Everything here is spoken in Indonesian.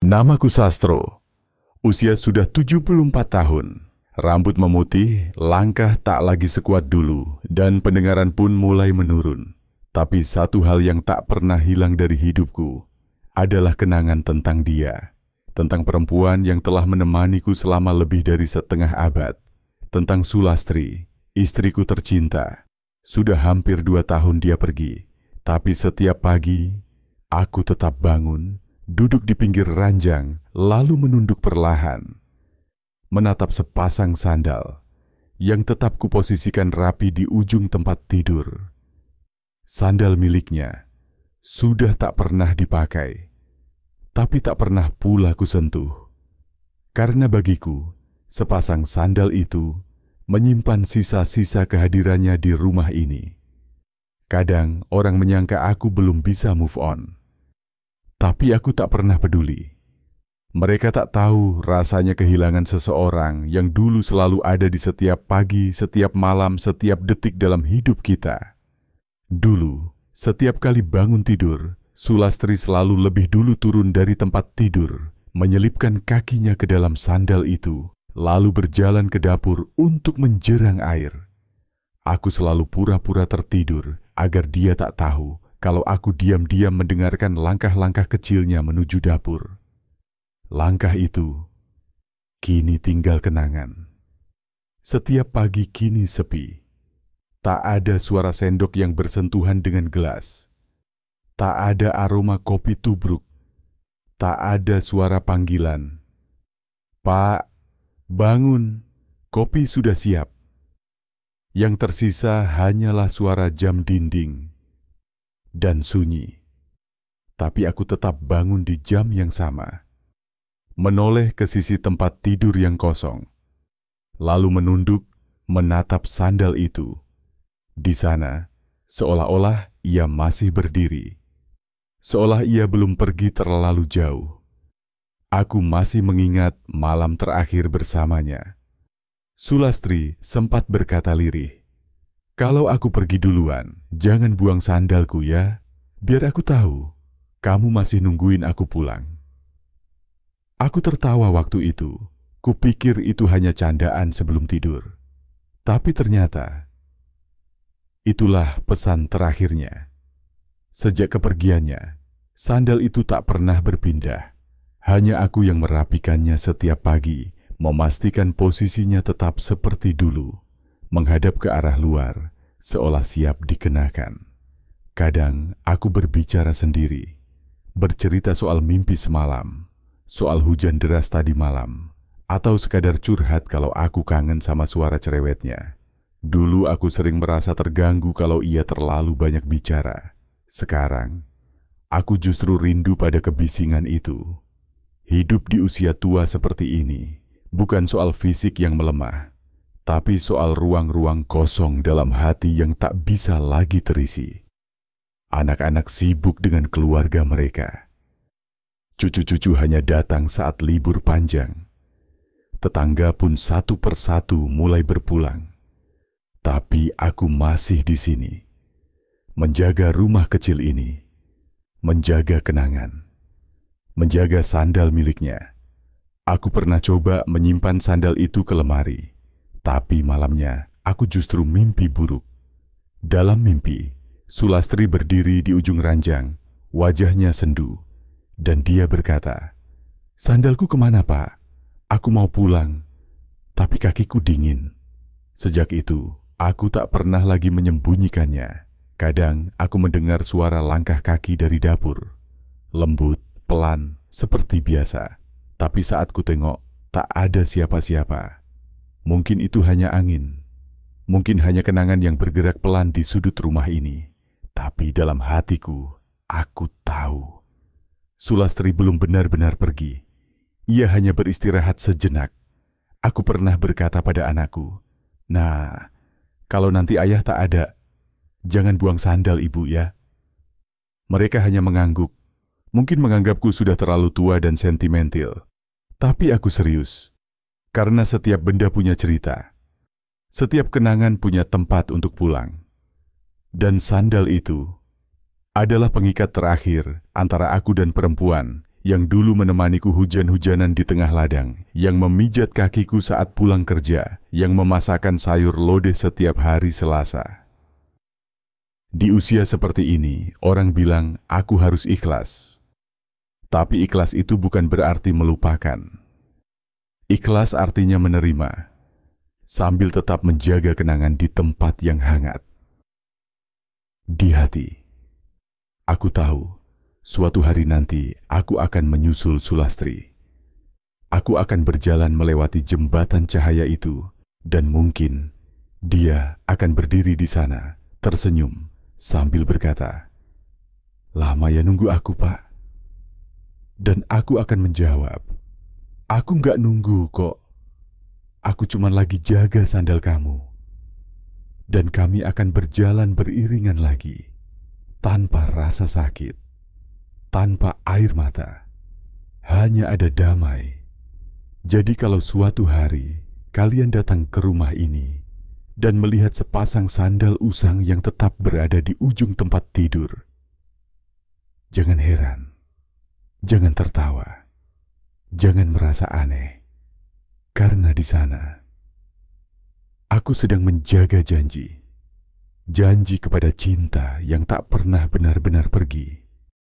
Namaku Sastro. Usia sudah 74 tahun. Rambut memutih, langkah tak lagi sekuat dulu, dan pendengaran pun mulai menurun. Tapi satu hal yang tak pernah hilang dari hidupku adalah kenangan tentang dia. Tentang perempuan yang telah menemaniku selama lebih dari setengah abad. Tentang Sulastri, istriku tercinta. Sudah hampir 2 tahun dia pergi. Tapi setiap pagi, aku tetap bangun, duduk di pinggir ranjang, lalu menunduk perlahan. Menatap sepasang sandal yang tetap kuposisikan rapi di ujung tempat tidur. Sandal miliknya sudah tak pernah dipakai, tapi tak pernah pula kusentuh. Karena bagiku, sepasang sandal itu menyimpan sisa-sisa kehadirannya di rumah ini. Kadang orang menyangka aku belum bisa move on. Tapi aku tak pernah peduli. Mereka tak tahu rasanya kehilangan seseorang yang dulu selalu ada di setiap pagi, setiap malam, setiap detik dalam hidup kita. Dulu, setiap kali bangun tidur, Sulastri selalu lebih dulu turun dari tempat tidur, menyelipkan kakinya ke dalam sandal itu, lalu berjalan ke dapur untuk menjerang air. Aku selalu pura-pura tertidur agar dia tak tahu kalau aku diam-diam mendengarkan langkah-langkah kecilnya menuju dapur. Langkah itu kini tinggal kenangan. Setiap pagi kini sepi. Tak ada suara sendok yang bersentuhan dengan gelas. Tak ada aroma kopi tubruk. Tak ada suara panggilan. "Pak, bangun, kopi sudah siap." Yang tersisa hanyalah suara jam dinding dan sunyi. Tapi aku tetap bangun di jam yang sama. Menoleh ke sisi tempat tidur yang kosong, lalu menunduk menatap sandal itu. Di sana, seolah-olah ia masih berdiri, seolah ia belum pergi terlalu jauh. Aku masih mengingat malam terakhir bersamanya. Sulastri sempat berkata lirih, "Kalau aku pergi duluan, jangan buang sandalku ya, biar aku tahu kamu masih nungguin aku pulang." Aku tertawa waktu itu. Kupikir itu hanya candaan sebelum tidur. Tapi ternyata itulah pesan terakhirnya. Sejak kepergiannya, sandal itu tak pernah berpindah. Hanya aku yang merapikannya setiap pagi, memastikan posisinya tetap seperti dulu, menghadap ke arah luar, seolah siap dikenakan. Kadang aku berbicara sendiri, bercerita soal mimpi semalam, soal hujan deras tadi malam, atau sekadar curhat kalau aku kangen sama suara cerewetnya. Dulu aku sering merasa terganggu kalau ia terlalu banyak bicara. Sekarang, aku justru rindu pada kebisingan itu. Hidup di usia tua seperti ini bukan soal fisik yang melemah, tapi soal ruang-ruang kosong dalam hati yang tak bisa lagi terisi. Anak-anak sibuk dengan keluarga mereka. Cucu-cucu hanya datang saat libur panjang. Tetangga pun satu persatu mulai berpulang. Tapi aku masih di sini, menjaga rumah kecil ini, menjaga kenangan, menjaga sandal miliknya. Aku pernah coba menyimpan sandal itu ke lemari, tapi malamnya aku justru mimpi buruk. Dalam mimpi, Sulastri berdiri di ujung ranjang, wajahnya sendu. Dan dia berkata, "Sandalku kemana, Pak? Aku mau pulang, tapi kakiku dingin." Sejak itu, aku tak pernah lagi menyembunyikannya. Kadang aku mendengar suara langkah kaki dari dapur. Lembut, pelan, seperti biasa. Tapi saat ku tengok, tak ada siapa-siapa. Mungkin itu hanya angin. Mungkin hanya kenangan yang bergerak pelan di sudut rumah ini. Tapi dalam hatiku, aku tahu Sulastri belum benar-benar pergi. Ia hanya beristirahat sejenak. Aku pernah berkata pada anakku, "Nah, kalau nanti ayah tak ada, jangan buang sandal ibu ya." Mereka hanya mengangguk. Mungkin menganggapku sudah terlalu tua dan sentimental. Tapi aku serius. Karena setiap benda punya cerita. Setiap kenangan punya tempat untuk pulang. Dan sandal itu adalah pengikat terakhir antara aku dan perempuan yang dulu menemaniku hujan-hujanan di tengah ladang, yang memijat kakiku saat pulang kerja, yang memasakkan sayur lodeh setiap hari Selasa. Di usia seperti ini, orang bilang aku harus ikhlas. Tapi ikhlas itu bukan berarti melupakan. Ikhlas artinya menerima, sambil tetap menjaga kenangan di tempat yang hangat. Di hati, aku tahu, suatu hari nanti aku akan menyusul Sulastri. Aku akan berjalan melewati jembatan cahaya itu, dan mungkin dia akan berdiri di sana, tersenyum, sambil berkata, "Lama ya nunggu aku, Pak?" Dan aku akan menjawab, "Aku nggak nunggu kok. Aku cuma lagi jaga sandal kamu." Dan kami akan berjalan beriringan lagi, tanpa rasa sakit, tanpa air mata. Hanya ada damai. Jadi kalau suatu hari kalian datang ke rumah ini dan melihat sepasang sandal usang yang tetap berada di ujung tempat tidur, jangan heran, jangan tertawa, jangan merasa aneh, karena di sana aku sedang menjaga janji kepada cinta yang tak pernah benar-benar pergi.